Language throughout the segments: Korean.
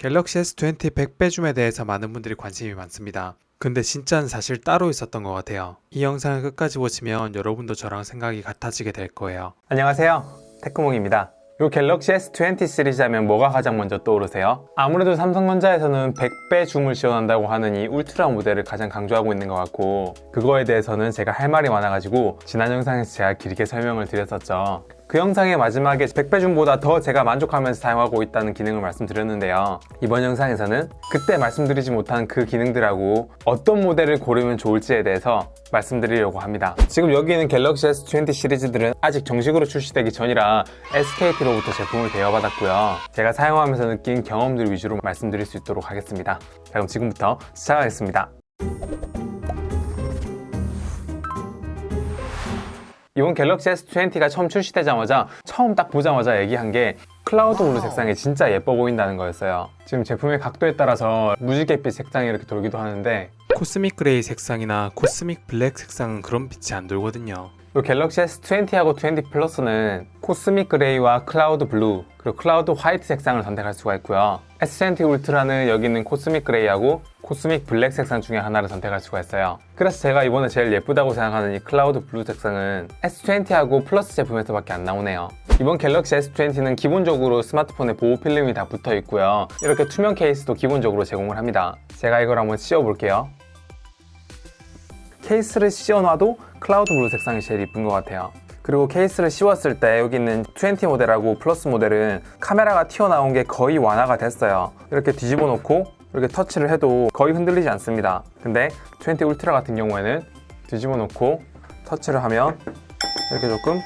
갤럭시 S20 100배 줌에 대해서 많은 분들이 관심이 많습니다. 근데 진짜는 사실 따로 있었던 것 같아요. 이 영상을 끝까지 보시면 여러분도 저랑 생각이 같아지게 될 거예요. 안녕하세요, 테크몽입니다. 이 갤럭시 S20 시리즈 하면 뭐가 가장 먼저 떠오르세요? 아무래도 삼성전자에서는 100배 줌을 지원한다고 하는 이 울트라 모델을 가장 강조하고 있는 것 같고, 그거에 대해서는 제가 할 말이 많아가지고 지난 영상에서 제가 길게 설명을 드렸었죠. 그 영상의 마지막에 100배 줌보다 더 제가 만족하면서 사용하고 있다는 기능을 말씀드렸는데요. 이번 영상에서는 그때 말씀드리지 못한 그 기능들하고 어떤 모델을 고르면 좋을지에 대해서 말씀드리려고 합니다. 지금 여기 있는 갤럭시 S20 시리즈들은 아직 정식으로 출시되기 전이라 SKT로부터 제품을 대여받았고요. 제가 사용하면서 느낀 경험들 위주로 말씀드릴 수 있도록 하겠습니다. 자, 그럼 지금부터 시작하겠습니다. 이번 갤럭시 S20가 처음 출시되자마자 처음 딱 보자마자 얘기한 게 클라우드 블루 색상이 진짜 예뻐 보인다는 거였어요. 지금 제품의 각도에 따라서 무지갯빛 색상이 이렇게 돌기도 하는데, 코스믹 그레이 색상이나 코스믹 블랙 색상은 그런 빛이 안 돌거든요. 이 갤럭시 S20하고 20 플러스는 코스믹 그레이와 클라우드 블루, 그리고 클라우드 화이트 색상을 선택할 수가 있고요. S20 울트라는 여기 있는 코스믹 그레이하고 코스믹 블랙 색상 중에 하나를 선택할 수가 있어요. 그래서 제가 이번에 제일 예쁘다고 생각하는 이 클라우드 블루 색상은 S20하고 플러스 제품에서밖에 안 나오네요. 이번 갤럭시 S20는 기본적으로 스마트폰에 보호 필름이 다 붙어 있고요. 이렇게 투명 케이스도 기본적으로 제공을 합니다. 제가 이걸 한번 씌워 볼게요. 케이스를 씌워놔도 클라우드 블루 색상이 제일 이쁜 것 같아요. 그리고 케이스를 씌웠을 때 여기 있는 20 모델하고 플러스 모델은 카메라가 튀어나온 게 거의 완화가 됐어요. 이렇게 뒤집어 놓고 이렇게 터치를 해도 거의 흔들리지 않습니다. 근데 20 울트라 같은 경우에는 뒤집어 놓고 터치를 하면 이렇게 조금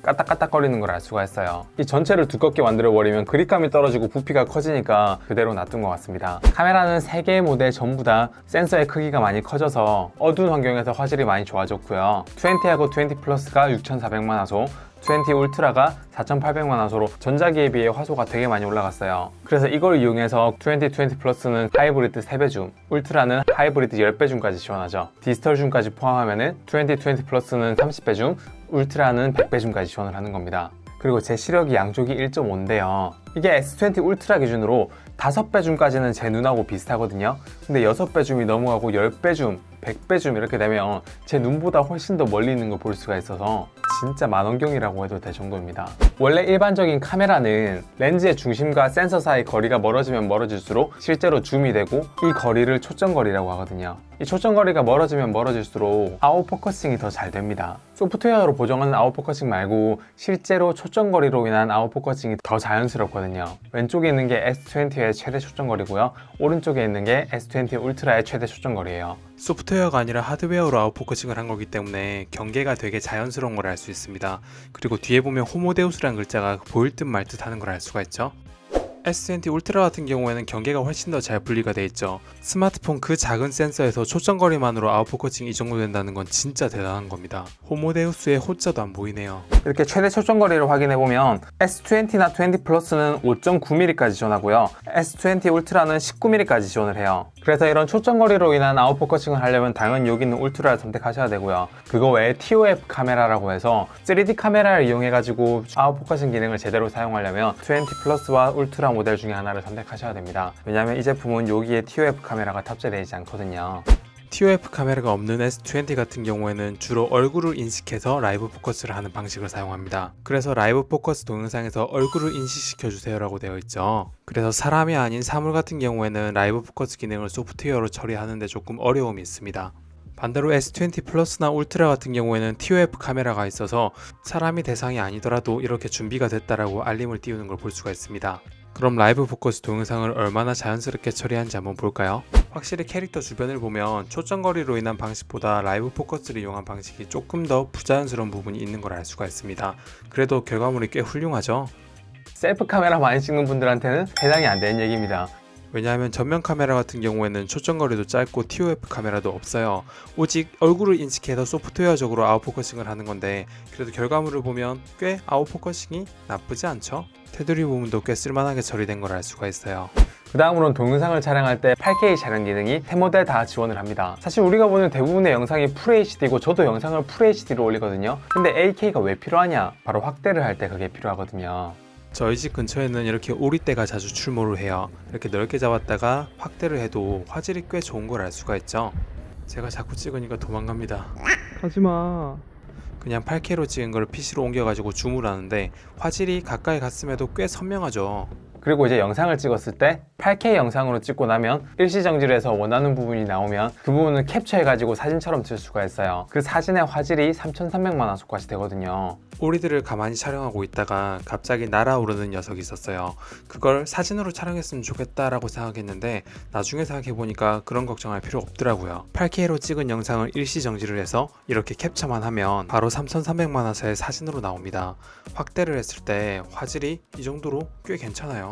까딱까딱거리는 걸 알 수가 있어요. 이 전체를 두껍게 만들어버리면 그립감이 떨어지고 부피가 커지니까 그대로 놔둔 것 같습니다. 카메라는 3개의 모델 전부 다 센서의 크기가 많이 커져서 어두운 환경에서 화질이 많이 좋아졌고요. 20하고 20 플러스가 6400만 화소, 20 울트라가 4800만 화소로 전자기에 비해 화소가 되게 많이 올라갔어요. 그래서 이걸 이용해서 20 플러스는 하이브리드 3배 줌, 울트라는 하이브리드 10배 줌까지 지원하죠. 디지털 줌까지 포함하면 20 플러스는 30배 줌, 울트라는 100배 줌까지 지원을 하는 겁니다. 그리고 제 시력이 양쪽이 1.5인데요. 이게 S20 울트라 기준으로 5배 줌까지는 제 눈하고 비슷하거든요. 근데 6배 줌이 넘어가고 10배 줌, 100배 줌 이렇게 되면 제 눈보다 훨씬 더 멀리 있는 걸 볼 수가 있어서 진짜 만원경이라고 해도 될 정도입니다. 원래 일반적인 카메라는 렌즈의 중심과 센서 사이 거리가 멀어지면 멀어질수록 실제로 줌이 되고, 이 거리를 초점거리라고 하거든요. 이 초점거리가 멀어지면 멀어질수록 아웃포커싱이 더 잘 됩니다. 소프트웨어로 보정하는 아웃포커싱 말고 실제로 초점거리로 인한 아웃포커싱이 더 자연스럽거든요. 왼쪽에 있는 게 S20의 최대 초점거리고요, 오른쪽에 있는 게 S20 울트라의 최대 초점거리예요. 소프트웨어가 아니라 하드웨어로 아웃포커싱을 한 거기 때문에 경계가 되게 자연스러운 걸 알 수 있습니다. 그리고 뒤에 보면 호모데우스라는 글자가 보일 듯 말 듯 하는 걸 알 수가 있죠. S20 울트라 같은 경우에는 경계가 훨씬 더 잘 분리가 돼 있죠. 스마트폰 그 작은 센서에서 초점거리만으로 아웃포커싱 이 정도 된다는 건 진짜 대단한 겁니다. 호모데우스의 호자도 안 보이네요. 이렇게 최대 초점거리를 확인해보면 S20나 20 플러스는 5.9mm까지 지원하고요, S20 울트라는 19mm까지 지원을 해요. 그래서 이런 초점거리로 인한 아웃포커싱을 하려면 당연히 여기 있는 울트라를 선택하셔야 되고요. 그거 외에 TOF 카메라라고 해서 3D 카메라를 이용해가지고 아웃포커싱 기능을 제대로 사용하려면 20 플러스와 울트라 모델 중에 하나를 선택하셔야 됩니다. 왜냐하면 이 제품은 여기에 TOF 카메라가 탑재되어 있지 않거든요. TOF 카메라가 없는 S20 같은 경우에는 주로 얼굴을 인식해서 라이브 포커스를 하는 방식을 사용합니다. 그래서 라이브 포커스 동영상에서 얼굴을 인식시켜주세요 라고 되어 있죠. 그래서 사람이 아닌 사물 같은 경우에는 라이브 포커스 기능을 소프트웨어로 처리하는데 조금 어려움이 있습니다. 반대로 S20 플러스나 울트라 같은 경우에는 TOF 카메라가 있어서 사람이 대상이 아니더라도 이렇게 준비가 됐다라고 알림을 띄우는 걸 볼 수가 있습니다. 그럼 라이브 포커스 동영상을 얼마나 자연스럽게 처리하는지 한번 볼까요? 확실히 캐릭터 주변을 보면 초점거리로 인한 방식보다 라이브 포커스를 이용한 방식이 조금 더 부자연스러운 부분이 있는 걸 알 수가 있습니다. 그래도 결과물이 꽤 훌륭하죠? 셀프 카메라 많이 찍는 분들한테는 해당이 안 되는 얘기입니다. 왜냐하면 전면 카메라 같은 경우에는 초점거리도 짧고 TOF 카메라도 없어요. 오직 얼굴을 인식해서 소프트웨어적으로 아웃포커싱을 하는 건데, 그래도 결과물을 보면 꽤 아웃포커싱이 나쁘지 않죠? 테두리 부분도 꽤 쓸만하게 처리된 걸 알 수가 있어요. 그 다음으로는 동영상을 촬영할 때 8K 촬영 기능이 세 모델 다 지원을 합니다. 사실 우리가 보는 대부분의 영상이 FHD고 저도 영상을 FHD로 올리거든요. 근데 8K가 왜 필요하냐? 바로 확대를 할 때 그게 필요하거든요. 저희 집 근처에는 이렇게 오리떼가 자주 출몰을 해요. 이렇게 넓게 잡았다가 확대를 해도 화질이 꽤 좋은 걸 알 수가 있죠. 제가 자꾸 찍으니까 도망갑니다. 가지마. 그냥 8K로 찍은 걸 PC로 옮겨가지고 줌을 하는데 화질이 가까이 갔음에도 꽤 선명하죠. 그리고 이제 영상을 찍었을 때 8K 영상으로 찍고 나면 일시정지를 해서 원하는 부분이 나오면 그 부분을 캡처해가지고 사진처럼 찍을 수가 있어요. 그 사진의 화질이 3300만 화소까지 되거든요. 오리들을 가만히 촬영하고 있다가 갑자기 날아오르는 녀석이 있었어요. 그걸 사진으로 촬영했으면 좋겠다라고 생각했는데 나중에 생각해보니까 그런 걱정할 필요 없더라고요. 8K로 찍은 영상을 일시정지를 해서 이렇게 캡처만 하면 바로 3300만 화소의 사진으로 나옵니다. 확대를 했을 때 화질이 이 정도로 꽤 괜찮아요.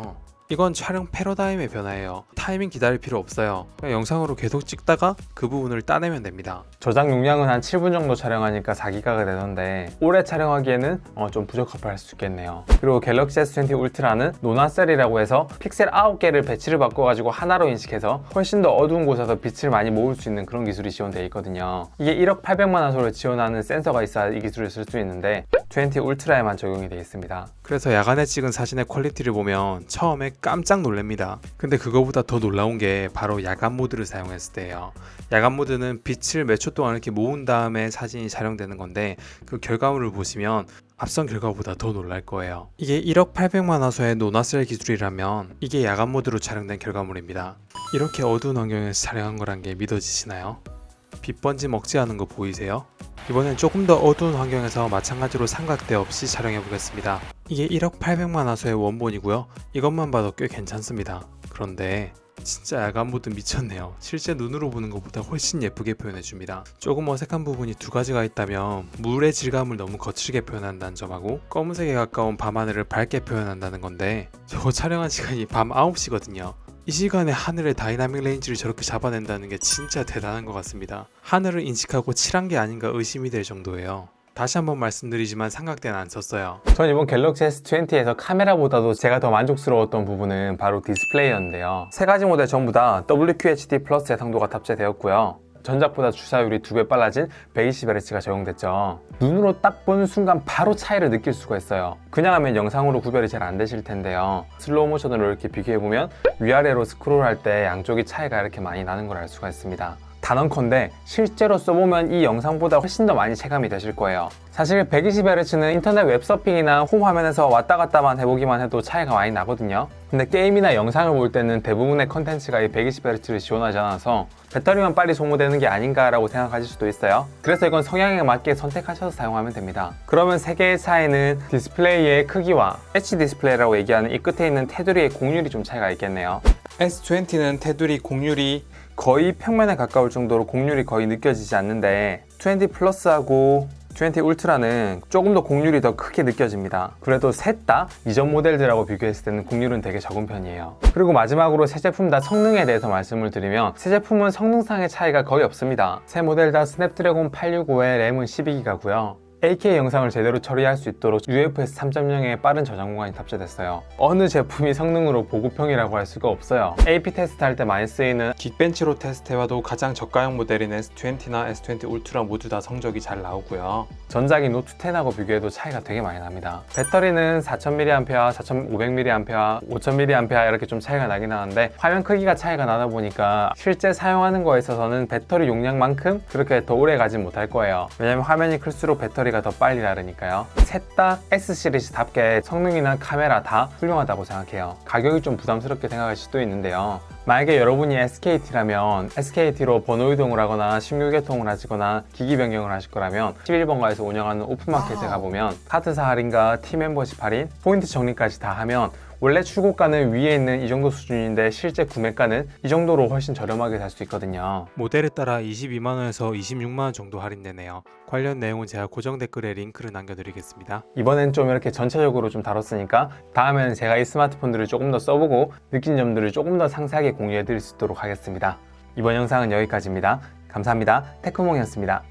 이건 촬영 패러다임의 변화예요. 타이밍 기다릴 필요 없어요. 그냥 영상으로 계속 찍다가 그 부분을 따내면 됩니다. 저장 용량은 한 7분 정도 촬영하니까 4기가가 되던데 오래 촬영하기에는 좀 부적합할 수 있겠네요. 그리고 갤럭시 S20 울트라는 노나셀이라고 해서 픽셀 9개를 배치를 바꿔가지고 하나로 인식해서 훨씬 더 어두운 곳에서 빛을 많이 모을 수 있는 그런 기술이 지원되어 있거든요. 이게 1억 800만 화소를 지원하는 센서가 있어야 이 기술을 쓸 수 있는데 20 울트라에만 적용이 되어 있습니다. 그래서 야간에 찍은 사진의 퀄리티를 보면 처음에 깜짝 놀랍니다. 근데 그거보다 더 놀라운 게 바로 야간 모드를 사용했을 때예요. 야간 모드는 빛을 몇 초 동안 이렇게 모은 다음에 사진이 촬영되는 건데 그 결과물을 보시면 앞선 결과보다 더 놀랄 거예요. 이게 1억 800만 화소의 노나셀 기술이라면 이게 야간 모드로 촬영된 결과물입니다. 이렇게 어두운 환경에서 촬영한 거란 게 믿어지시나요? 빛 번지 먹지 않은 거 보이세요? 이번엔 조금 더 어두운 환경에서 마찬가지로 삼각대 없이 촬영해 보겠습니다. 이게 1억 800만 화소의 원본이고요. 이것만 봐도 꽤 괜찮습니다. 그런데 진짜 야간 모드 미쳤네요. 실제 눈으로 보는 것보다 훨씬 예쁘게 표현해줍니다. 조금 어색한 부분이 두 가지가 있다면 물의 질감을 너무 거칠게 표현한다는 점하고 검은색에 가까운 밤하늘을 밝게 표현한다는 건데 저거 촬영한 시간이 밤 9시거든요. 이 시간에 하늘의 다이나믹 레인지를 저렇게 잡아낸다는 게 진짜 대단한 것 같습니다. 하늘을 인식하고 칠한 게 아닌가 의심이 될 정도예요. 다시 한번 말씀드리지만 삼각대는 안 썼어요. 전 이번 갤럭시 S20에서 카메라보다도 제가 더 만족스러웠던 부분은 바로 디스플레이였는데요. 세 가지 모델 전부 다 WQHD 플러스 해상도가 탑재되었고요. 전작보다 주사율이 2배 빨라진 120Hz가 적용됐죠. 눈으로 딱 보는 순간 바로 차이를 느낄 수가 있어요. 그냥 하면 영상으로 구별이 잘 안 되실 텐데요. 슬로우 모션으로 이렇게 비교해보면 위아래로 스크롤할 때 양쪽이 차이가 이렇게 많이 나는 걸 알 수가 있습니다. 단언컨대 실제로 써보면 이 영상보다 훨씬 더 많이 체감이 되실 거예요. 사실 120Hz는 인터넷 웹서핑이나 홈 화면에서 왔다 갔다만 해보기만 해도 차이가 많이 나거든요. 근데 게임이나 영상을 볼 때는 대부분의 컨텐츠가 이 120Hz를 지원하지 않아서 배터리만 빨리 소모되는 게 아닌가라고 생각하실 수도 있어요. 그래서 이건 성향에 맞게 선택하셔서 사용하면 됩니다. 그러면 세 개의 차이는 디스플레이의 크기와 H 디스플레이라고 얘기하는 이 끝에 있는 테두리의 곡률이 좀 차이가 있겠네요. S20는 테두리 곡률이 거의 평면에 가까울 정도로 곡률이 거의 느껴지지 않는데 20 플러스하고 20 울트라는 조금 더 곡률이 더 크게 느껴집니다. 그래도 셋 다 이전 모델들하고 비교했을 때는 곡률은 되게 적은 편이에요. 그리고 마지막으로 세 제품 다 성능에 대해서 말씀을 드리면 세 제품은 성능상의 차이가 거의 없습니다. 세 모델 다 스냅드래곤 865에 램은 12기가고요. 8K 영상을 제대로 처리할 수 있도록 UFS 3.0의 빠른 저장 공간이 탑재됐어요. 어느 제품이 성능으로 보급형이라고 할 수가 없어요. AP 테스트 할 때 많이 쓰이는 긱벤치로 테스트해봐도 가장 저가형 모델인 S20나 S20 울트라 모두 다 성적이 잘 나오고요. 전작인 노트 10하고 비교해도 차이가 되게 많이 납니다. 배터리는 4000mAh, 4500mAh, 5000mAh 이렇게 좀 차이가 나긴 하는데 화면 크기가 차이가 나다 보니까 실제 사용하는 거에 있어서는 배터리 용량만큼 그렇게 더 오래 가진 못할 거예요. 왜냐면 화면이 클수록 배터리가 더 빨리 나르니까요. 셋 다 S 시리즈답게 성능이나 카메라 다 훌륭하다고 생각해요. 가격이 좀 부담스럽게 생각하실 수도 있는데요. 만약에 여러분이 SKT라면 SKT로 번호 이동을 하거나 신규 개통을 하시거나 기기 변경을 하실 거라면 11번가에서 운영하는 오픈마켓에 가보면 카드사 할인과 팀 멤버십 할인, 포인트 적립까지 다 하면 원래 출고가는 위에 있는 이 정도 수준인데 실제 구매가는 이 정도로 훨씬 저렴하게 살 수 있거든요. 모델에 따라 22만원에서 26만원 정도 할인되네요. 관련 내용은 제가 고정 댓글에 링크를 남겨드리겠습니다. 이번엔 좀 이렇게 전체적으로 좀 다뤘으니까 다음에는 제가 이 스마트폰들을 조금 더 써보고 느낀 점들을 조금 더 상세하게 공유해 드릴 수 있도록 하겠습니다. 이번 영상은 여기까지입니다. 감사합니다. 테크몽이었습니다.